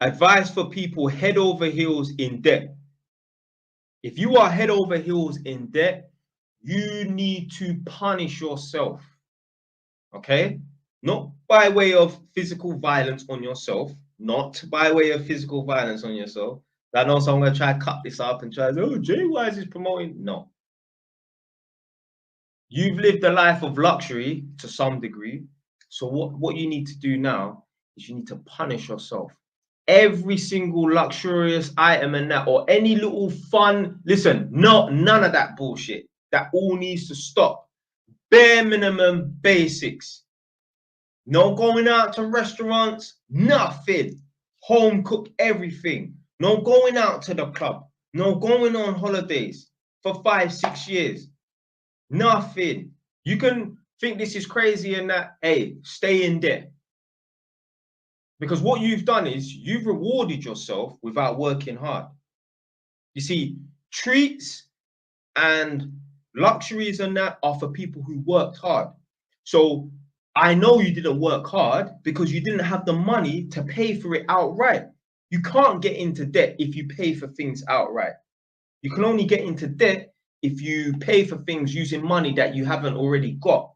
Advice for people head over heels in debt. If you are head over heels in debt, you need to punish yourself. Okay? Not by way of physical violence on yourself. Not by way of physical violence on yourself. I know someone going to try to cut this up and try to say, oh, Jay, why is this promoting? No. You've lived a life of luxury to some degree. So what you need to do now is you need to punish yourself. Every single luxurious item and that, or any little fun, listen, none of that bullshit. That all needs to stop. Bare minimum basics. No going out to restaurants, nothing. Home cook everything. No going out to the club. No going on holidays for 5-6 years. Nothing. You can think this is crazy and that, hey, stay in there. Because what you've done is you've rewarded yourself without working hard. You see, treats and luxuries and that are for people who worked hard. So I know you didn't work hard because you didn't have the money to pay for it outright. You can't get into debt if you pay for things outright. You can only get into debt if you pay for things using money that you haven't already got.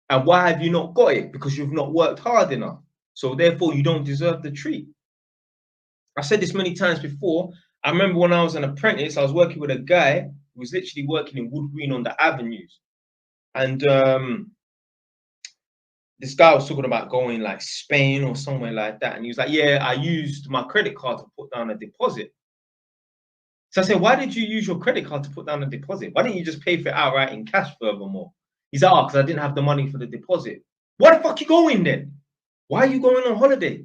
And why have you not got it? Because you've not worked hard enough. So therefore, you don't deserve the treat. I said this many times before. I remember when I was an apprentice, I was working with a guy who was literally working in Wood Green on the avenues. And this guy was talking about going like Spain or somewhere like that. And he was like, yeah, I used my credit card to put down a deposit. So I said, why did you use your credit card to put down a deposit? Why didn't you just pay for it outright in cash furthermore? He's like, oh, because I didn't have the money for the deposit. Why the fuck you going then? Why are you going on holiday?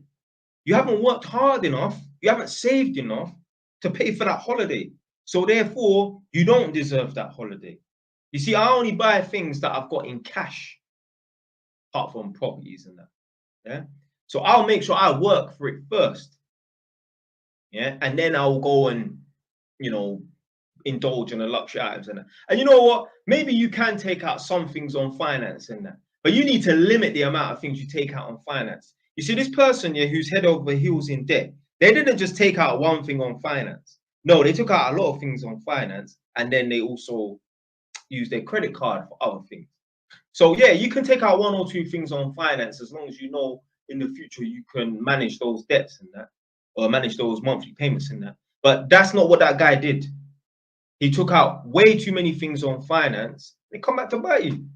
You haven't worked hard enough. You haven't saved enough to pay for that holiday. So therefore, you don't deserve that holiday. You see, I only buy things that I've got in cash, apart from properties and that. Yeah. So I'll make sure I work for it first. Yeah. And then I'll go and, you know, indulge in the luxury items and that. And you know what? Maybe you can take out some things on finance and that. But you need to limit the amount of things you take out on finance. You see, this person here who's head over heels in debt, they didn't just take out one thing on finance. No, they took out a lot of things on finance, and then they also use their credit card for other things. So yeah, you can take out 1 or 2 things on finance as long as you know in the future you can manage those debts and that, or manage those monthly payments and that. But that's not what that guy did. He took out way too many things on finance. They come back to bite you.